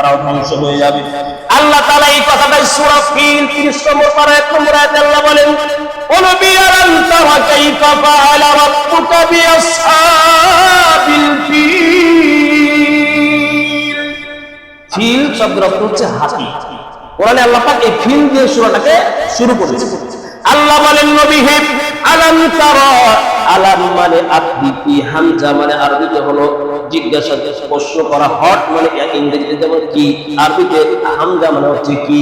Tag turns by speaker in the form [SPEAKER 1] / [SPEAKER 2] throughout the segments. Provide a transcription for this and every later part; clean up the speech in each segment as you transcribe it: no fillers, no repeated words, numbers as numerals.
[SPEAKER 1] তারাও ধ্বংস হয়ে যাবে। আল্লাহ তাআলা এই কথাটাই সূরা ফিল 30 নম্বর পারা 1 নম্বর আয়াতে আল্লাহ বলেন, ও নবী আলাম তারা কাইফা ফাআলা রাব্বুকা বিআসহাবিল ফিল। ফিল শব্দের অর্থ হচ্ছে হাতি। কোরআনে আল্লাহ পাক এই ফিল দিয়ে সূরাটাকে শুরু করেছেন। আল্লাহ বলেন, নবী হে, আলাম তারা, আলাম মানে আপনি কি, হামজা মানে আরবিতে হলো জিজ্ঞাসা প্রশ্ন করা, হট মানে ইংরেজিতে যেমন কি, আরবিতে হামজা মানে হচ্ছে কি।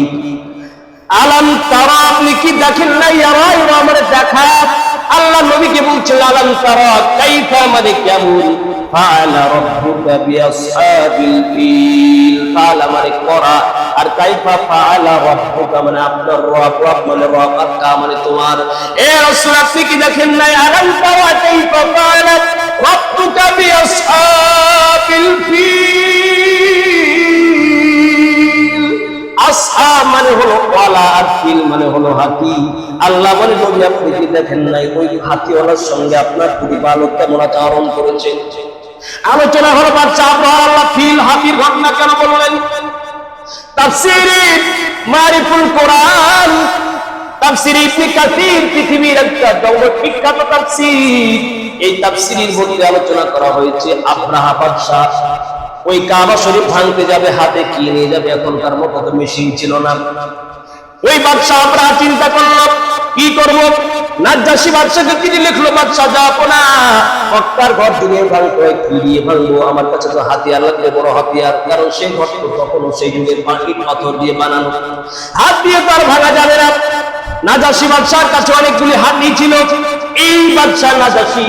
[SPEAKER 1] আলাম তারা, আপনি কি দেখেন না, ইয়ারা মানে দেখা। আল্লাহ নবীকে বলছেন আলাম তারা কাইফা মানে কেমন, ফাআলা রাব্বুকা বিআসহাবিল ফিল, ফাআলা মানে করা, আর কাইফা ফাআলা রাব্বুকা মানে আপনার রব, রব মানে রব, আর কা মানে তোমার। এ রাসূল আপনি কি দেখেন না, আলাম তারা কাইফা ফাআলা রাব্বুকা বিআসহাবিল ফিল। আসহাব মানে হলো ওয়ালা, আর ফিল মানে হলো হাতি। আল্লাহ বলে, নবী আপনি কি দেখেন নাই ওই হাতিওয়ালার সঙ্গে আপনার প্রতিপালক কেমন আচরণ করেছে। আলোচনা হলো বাচ্চা আব্রাহা আল্লাহ ফিল হাতির ঘটনা কেন বললেন। তাফসীরে মারিফুল কোরআন, তাফসীরে ইবনে কাসির পৃথিবীর একটা বিখ্যাত তাফসীর, এই তাফসীরের মধ্যে আলোচনা করা হয়েছে আব্রাহা বাদশা ওই কাবা শরীফ ভাঙতে যাবে, হাতে কি নিয়ে যাবে, এখনকার মতো তো মেশিন ছিল না। ওই বাদশা আব্রাহা চিন্তা করলো কি করব। নাজ্জাশী বাদশাকে চিঠি লিখলো, বাদশা যাবো না, মক্কার ঘর দিয়ে ভাঙতে হয়, কি দিয়ে ভাঙবো, আমার কাছে তো হাতিয়ার লাগবে, বড় হাতিয়ার, কারণ সেই ঘর তো তখনও সেই যুগের মাটির পাথর দিয়ে বানানো, হাত দিয়ে তো আর ভাঙা যাবে না। নাজ্জাশী বাদশার কাছে অনেকগুলি হাতি ছিল। এই বাদশা নাজ্জাশী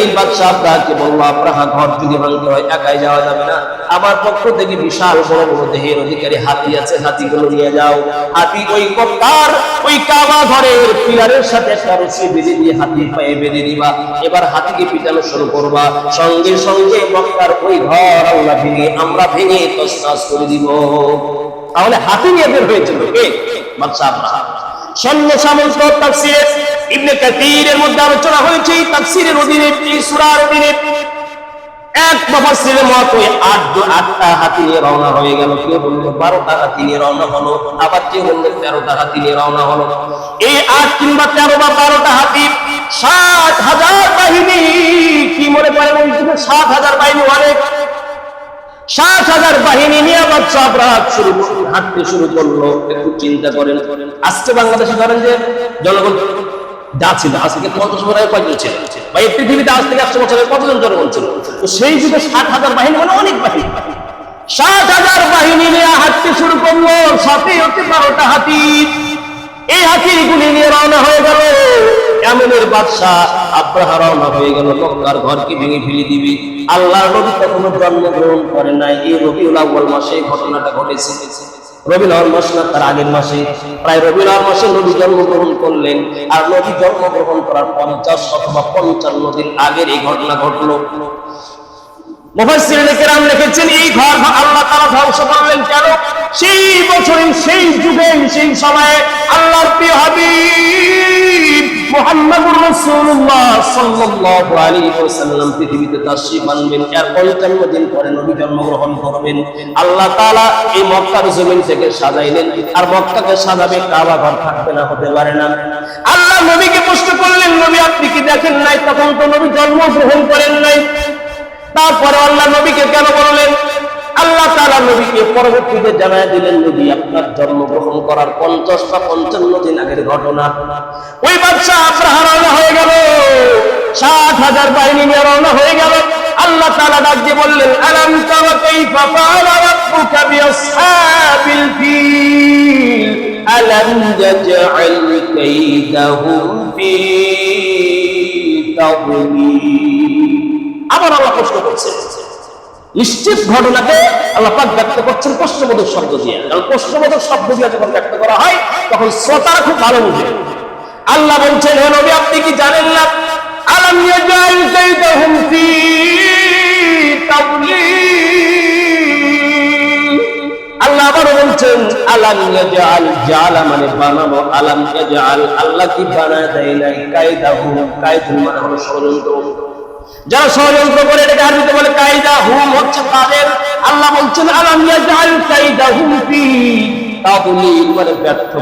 [SPEAKER 1] এই বাদশা আব্রাহাকে বলল, আব্রাহা ঘর যদি ভাঙতে হয় একাই যাওয়া যাবে না, আমার পক্ষ থেকে বিশাল বড় বড় দেহের অধিকারী হাতি আছে, হাতিগুলো নিয়ে যাও। হাতি ওই মক্কার ওই কাবা ঘরের পিলারের সাথে একটা রশি বেঁধে দিয়ে হাতির পায়ে বেঁধে দিবা, এবার হাতিকে পিটানো শুরু করবা, সঙ্গে সঙ্গে মক্কার ওই ঘর আল্লাহ ভেঙে, আমরা ভেঙে তছনছ করে দিব। তাহলে হাতি নিয়ে বের হয়েছিল কে? বাদশা আব্রাহা। সৈন্য সামন্ত তাফসীরে ইবনে কাসিরের মধ্যে আলোচনা হয়েছে এই তাফসীরের অধীনে, এই সূরার অধীনে এক মুফাসসিরের মত ওই 8টা হাতি নিয়ে রওনা হয়ে গেল, কেউ বলল 12টা হাতি নিয়ে রওনা হলো, আবার কেউ বলল 13টা হাতি নিয়ে রওনা হলো। এই 8 কিংবা 13 বা 12টা হাতি 60,000 বাহিনী। কি মনে করেন ওই যুগে 60,000 বাহিনী অনেক? 60,000 বাহিনী নিয়ে বাদশা আব্রাহা হাঁটতে শুরু করলো। একটু চিন্তা করেন, আজকে বাংলাদেশে ধরেন যে জনগণ যা ছিল, আজকে 50 বছর আগে কয়জন ছিল, বা এই পৃথিবীতে আজ থেকে 100 বছর আগে কতজন জনগণ ছিল? তো সেই যুগে 60,000 বাহিনী মানে অনেক বাহিনী। 60,000 বাহিনী নিয়ে হাঁটতে শুরু করলো, সাথে হচ্ছে 12টা হাতি। এই হাতিগুলি নিয়ে রওনা হয়ে গেল। ইয়ামেনের বাদশা আব্রাহা রওনা হয়ে গেল, মক্কার ঘরকে ভেঙে ফেলে দিবি। আল্লাহর নবী তখনও জন্মগ্রহণ করে নাই। এই রবিউল আউয়াল মাসে এই ঘটনাটা ঘটেছে। রবিউল আউয়াল মাস না, তার আগের মাসে, প্রায় রবিউল আউয়াল মাসে নবী জন্মগ্রহণ করলেন। আর নবী জন্মগ্রহণ করার 50 অথবা 55 দিন আগের এই ঘটনা ঘটলো। মুফাসসিরিনে কেরাম লিখেছেন এই ঘর আল্লাহ তাআলা ধ্বংস করলেন কেন? সেই বছরে, সেই যুগে, সেই সময়ে আল্লাহর প্রিয় হাবিব মুহাম্মদুর রাসূলুল্লাহ সাল্লাল্লাহু আলাইহি ওয়াসাল্লাম পৃথিবীতে তাশরীফ আনবেন। এর 55 দিন পরে নবী জন্মগ্রহণ করবেন। আল্লাহ তাআলা এই মক্কার জমিন থেকে সাজাইলেন, আর মক্কাকে সাজাবে, কাবা ঘর থাকবে না, হতে পারে না। আল্লাহ নবীকে প্রশ্ন করলেন, নবী আপনি কি দেখেন নাই? তখন তো নবী জন্মগ্রহণ করেন নাই। তারপরে আল্লাহ নবীকে কেন বললেন? আল্লাহ তাআলা নবীকে পরবর্তীতে জানায় দিলেন, নবী আপনার জন্মগ্রহণ করার 50 বা 55 দিন আগের ঘটনা। ওই বাদশা আব্রাহা রওনা হয়ে গেল, 60,000 বাহিনী নিয়ে রওনা হয়ে গেল। আল্লাহ তাআলা ডাক দিয়ে বললেন, আলাম তারা কাইফা ফাআলা রাব্বুকা বিআসহাবিল ফিল আলাম ইয়াজআল কাইদাহুম ফি তাদলিল। আবার আল্লাহ প্রশ্ন করছেন, নিশ্চিত ঘটনাকে আল্লাহ পাক ব্যক্ত করছেন প্রশ্নবোধক শব্দ দিয়ে। কারণ প্রশ্নবোধক শব্দ দিয়ে যখন ব্যক্ত করা হয় তখন শ্রোতারা খুব ভালো বুঝে। আল্লাহ বলছেন, হে নবী আপনি কি জানেন না, আলাম ইয়াজআল কাইদাহুম ফি তাদলিল। আল্লাহ আবার বলছেন, আলাম ইয়াজআল, জাআলা মানে বানানো, আলাম ইয়াজআল আল্লাহ কি বানায় দেয় নাই, কাইদাহুম, কাইদুম মানে হলো ষড়যন্ত্র। যারা ষড়যন্ত্র করে, এটাকে আরবিতে বলে কায়দা, হুম হচ্ছে তাদের। আল্লাহ বলছেন আলাম ইয়াজআল কাইদাহুম ফি তাদলিল, মানে ব্যর্থ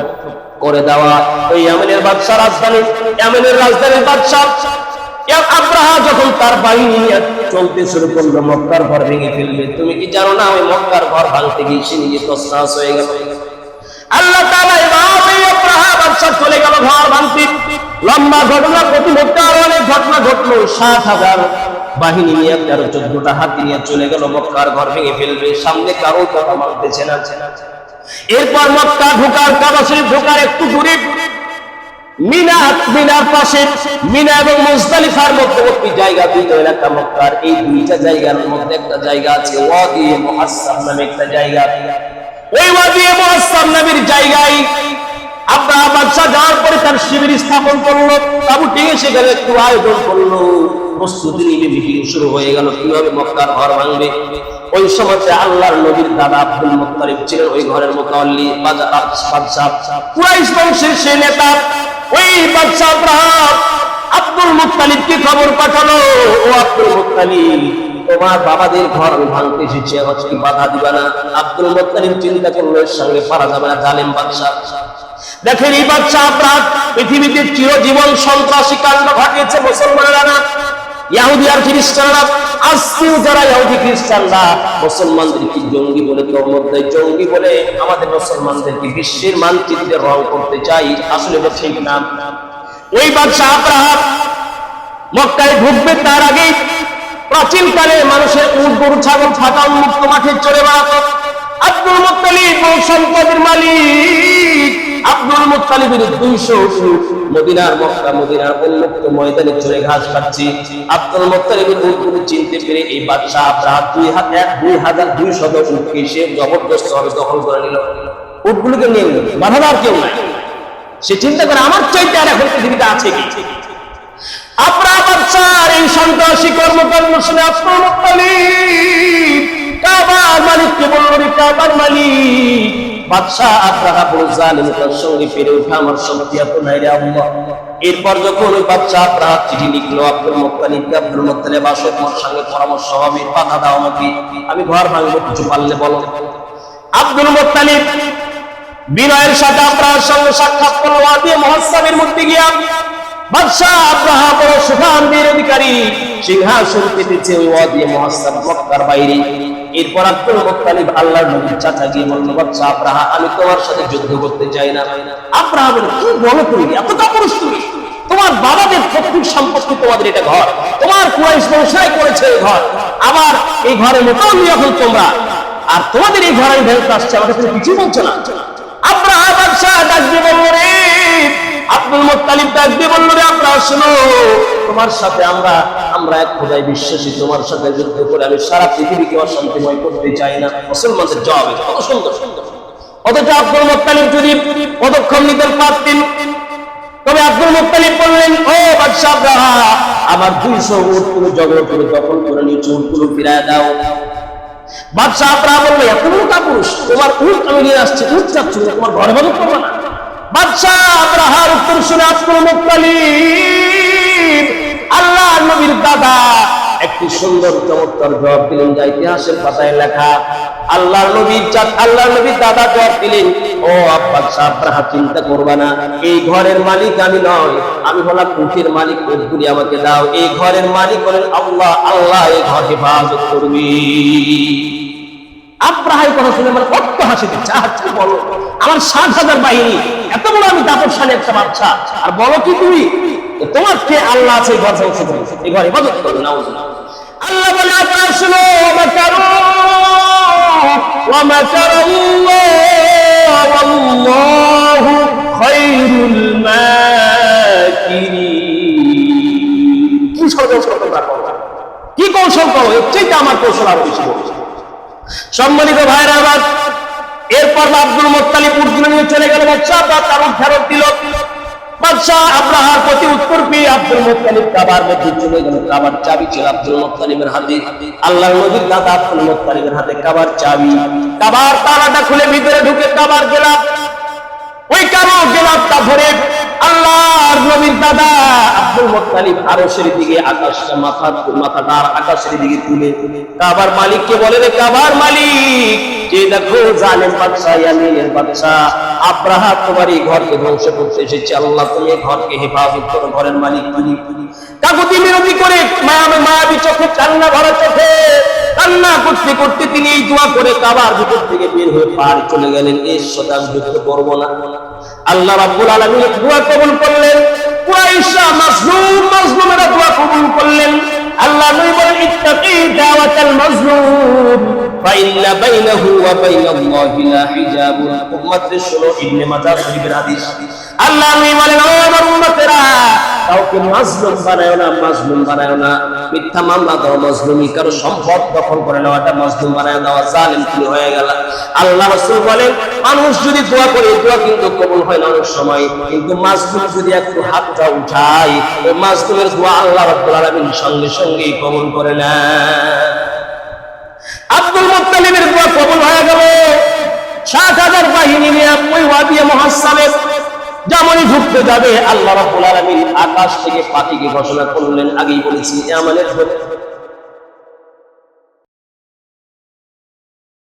[SPEAKER 1] করে দেওয়া। ওই ইয়ামেনের বাদশা, ইয়ামেনের রাজধানীর বাদশা আব্রাহা যখন তার বাহিনী নিয়ে চলতে শুরু করলো, মক্কার ঘর ভেঙে ফেলবে। তুমি কি জানো না ওই মক্কার ঘর ভাঙতে গিয়ে সে নিজে তছনছ হয়ে গেল। আল্লাহ তাআলা এভাবে আব্রাহা বাদশা চলে গেল ঘর ভাঙতে। লম্বা ঘটনা, প্রতি মক্কার অনেক ঘটনা ঘটলো। 7,000 বাহিনী নিয়ে 13-14টা হাতি নিয়ে চলে গেল, মক্কার ঘর ভেঙে ফেলবে। সামনে কারো কথা মানতেছে না। এরপর মক্কা ঢোকার, কাবা শরীফ ঢোকার একটু দূরে মিনার পাশে, মিনা এবং মুজদালিফার মধ্যবর্তী জায়গা, দুইটা এলাকা মক্কার। এই দুইটা জায়গার মধ্যে একটা জায়গা আছে ওয়াদি মুহাসসাব নামে একটা জায়গা। ওই ওয়াদি মুহাসসাব নামের জায়গায় আব্রাহা বাদশা যাওয়ার পরে তার শিবির স্থাপন করলো, তাবু টেনে সেখানে একটু আয়োজন করলো, প্রস্তুতি নিয়ে মিটিং শুরু হয়ে গেল কিভাবে মক্কার ঘর ভাঙবে। ওই সময়তে আল্লাহর নবীর দাদা আব্দুল মুত্তালিব ছিলেন ওই ঘরের মুতাওয়াল্লি বাদশা, কুরাইশ বংশের সে নেতা। ওই বাদশা আব্রাহা আব্দুল মুত্তালিবকে খবর পাঠালো, ও আব্দুল মুত্তালিব, তোমার বাবাদের ঘর আমি ভাঙতে এসেছি, আমাকে কি বাধা দিবা না? আব্দুল মুত্তালিব চিন্তা করলো এর সঙ্গে পারা যাবে না, জালেম বাদশা। দেখেন এই বাদশা আব্রাহা পৃথিবীতে চিরজীবন সন্ত্রাসী কাণ্ড ঘটিয়েছে মুসলমানরা না, ইহুদি আর খ্রিস্টানরা। আজকেও যারা ইহুদি খ্রিস্টানরা মুসলমানদেরকে জঙ্গি বলে তহমত দেয়, জঙ্গি বলে আমাদের মুসলমানদেরকে বিশ্বের মানচিত্রে রং করতে চাই, আসলে এটা ঠিক না। ওই বাদশা আব্রাহা মক্কায় ঢুকবে তার আগেই প্রাচীনকালে মানুষের উট গরু ছাগল ফাঁকা উন্মুক্ত মাঠে চড়ে বেড়াতো। আব্দুল মুত্তালিব সম্পদের মালিক। আব্দুল মুত্তালিবের 200 উট মদিনার উন্মুক্ত ময়দানে চড়ে ঘাস খাচ্ছে। আব্দুল মুত্তালিবের উটগুলো চিনতে পেরে এই বাদশা আব্রাহা 2,200 উটকে সে জবরদস্ত ভাবে দখল করে নিল। উটগুলোকে নিয়ে নিল, বাধাদার কেউ নাই। সে চিন্তা করে আমার চাইতে আর এখন পৃথিবীতে আছে কি। আব্রাহা বাদশার এই সন্ত্রাসী কর্মকাণ্ড শুনে আব্দুল মুত্তালিব কাবার মালিককে বলল, রে কাবার মালিক, বাদশা আব্রাহা বড় জালিম, তার সঙ্গে পেরে ওঠা আমার শক্তি এত নাই রে আল্লাহ। এরপর যখন ওই বাদশা আব্রাহা চিঠি লিখলো আব্দুল মুত্তালিবকে, আব্দুল মুত্তালিব আসো, তোমার সঙ্গে পরামর্শ হবে, বাধা দাও আমাকে, আমি ঘর ভাঙবো, কিছু পারলে বলো। আব্দুল মুত্তালিব বিনয়ের সাথে আব্রাহার সঙ্গে সাক্ষাৎ করলো ওয়াদি মুহাসসাবের মধ্যে গিয়া। বাদশা আব্রাহা বড় সুখানের অধিকারী, সিংহাসন পেতেছে ওই ওয়াদি মুহাসসাব মক্কার বাইরে। এরপর আব্দুল মুত্তালিব আল্লাহর নবীর চাচা গিয়ে বলল, বাদশা আব্রাহা, আমি তোমার সাথে যুদ্ধ করতে চাই না। আব্রাহা বলে, কি বলো তুমি, এত কাপুরুষ তুমি? তোমার বাবাদের প্রত্যেক সম্পত্তি, তোমাদের এটা ঘর, তোমার কুরাইশ বংশই করেছে এই ঘর, আবার এই ঘরের মোতাবেক এখন তোমরা, আর তোমাদের এই ঘরে ভেঙে আসছে, আমাকে তুমি কিছু বলছো না। আব্রাহা বাদশা ডাক দিয়ে বলল, রে আব্দুল মুত্তালিব ডাক দিয়ে বলল, রে আব্রাহা শোনো, তোমার সাথে আমরা এক খোদায় বিশ্বাসী, তোমার সাথে যুদ্ধ করে আমি সারা পৃথিবীকে অশান্তিময় করতে চাই না। মুসলমানদের জবাব কত সুন্দর। অথচ আব্দুল মুত্তালিব যদি পদক্ষেপ নিতে পারতেন, তবে আব্দুল মুত্তালিব বললেন, ও বাদশা আব্রাহা, আমার 200 উট তুমি জগৎ করে দখল করে নিয়ে উটগুলো ফিরায় দাও। বাদশা আব্রাহা বলল, এত বড় কাপুরুষ, তোমার উট আমি নিয়ে আসছি, উট চাচ্ছ, তোমার ঘরে বাদক করবো না। বাদশা আব্রাহার উত্তর শুনে আব্দুল মুত্তালিব আল্লাহর নবীর দাদা একটি সুন্দর চমৎকার জবাব দিলেন, যা ইতিহাসের পাতায় লেখা। আল্লাহর নবীর দাদা জবাব দিলেন, ও বাদশা আব্রাহা, চিন্তা করবা না, এই ঘরের মালিক আমি নয়, আমি হলাম উটের মালিক, উটগুলি আমাকে দাও। এই ঘরের মালিক হলেন আল্লাহ, আল্লাহ এই ঘর হেফাজত করবি। আব্রাহার কথা শুনে মানে কত হাসি দিচ্ছে, আচ্ছা বলো, আমার 7,000 বাহিনী, এত বড় আমি দাপটশালী একটা বাচ্চা, আর বলো কি তুমি, তোমার কে আল্লাহ আছে এই ঘর ধ্বংস করবে, এই ঘর হেফাজত করবে না। আল্লাহ বলে, আব্রাহা শুনো, ওয়াল্লাহু খায়রুল মাকিরিন। কি ষড়যন্ত্র তোমরা করো, কি কৌশল করো, এর চাইতে আমার কৌশল আরো বেশি। সম্মানিত ভাইরা আমার, এরপর আব্দুল মুত্তালিব উটগুলো নিয়ে চলে গেল। বাদশা তার উট ফেরত দিল। বাদশা আব্রাহার প্রতি উত্তর পেয়ে আব্দুল মুত্তালিব কাবার মধ্যে চলে গেল। কাবার চাবি ছিল আব্দুল মুত্তালিবের হাতে, আল্লাহর নবীর দাদা আব্দুল মুত্তালিবের হাতে কাবার চাবি। কাবার তালাটা খুলে ভিতরে ঢুকে কাবার গেলাম, ওই কালো গেলাপটা ধরে আল্লাহর নবীর দাদা আব্দুল মুত্তালিব আরশের দিকে আকাশটা মাথাটা আকাশের দিকে তুলে কাবার মালিককে বলে, রে কাবার মালিক, যে দেখো জালেম বাদশা ইয়ামিনের বাদশা আব্রাহা তোমার এই ঘরকে ধ্বংস করতে এসেছে, আল্লাহ তুমি এই ঘরকে হেফাজত করো, ঘরের মালিক তুমি। কাকুতি মিনতি করে মায়াবী চোখে কান্না ভরা চোখে কান্না করতে করতে তিনি এই দোয়া করে কাবার ভিতর থেকে বের হয়ে পার চলে গেলেন। এই সদা যুদ্ধ করব না। আল্লাহ রাব্বুল আলামিন দোয়া কবুল করলেন। কুরাইশরা মাজলুমেরা দোয়া কবুল করলেন। আল্লাহ নবী বলেন, ইত্তাকি দাওয়াতাল মাজলুম ফাইন্না বাইনাহু ওয়া বাইনাল্লাহি লা হিজাবুন। উম্মতে শুনো, ইবনে মাজাহ শরীফের হাদিস। আল্লাহ নবী বলেন, ও আমার উম্মতেরা, কাউকে মাজলুম বানায়ো না, মাজলুম বানায়ো না। মিথ্যা মামলা দাও মাজলুমি, কারো সম্পদ দখল করে নেওয়াটা মাজলুম বানায় দেওয়া, জালিম তুমি হয়ে গেল। আল্লাহ রাসূল বলেন, মানুষ যদি দোয়া করে দোয়া কিন্তু কবুল হয় না অনেক সময়, কিন্তু মাজলুম যদি একটু হাতটা উঠায় ওই মাজলুমের দোয়া আল্লাহ রাব্বুল আলামিন সঙ্গে সঙ্গেই কবুল করে নেন। আব্দুল মুত্তালিবের দোয়া কবুল হয়ে গেল। ৭০০০ বাহিনী নিয়ে ওই ওয়াদি মুহাসসাবে যেমনই ঢুকতে যাবে আল্লাহ রাব্বুল আলামিন আকাশ থেকে পাখিকে ঘোষণা করলেন। আগেই বলেছি ইয়ামানের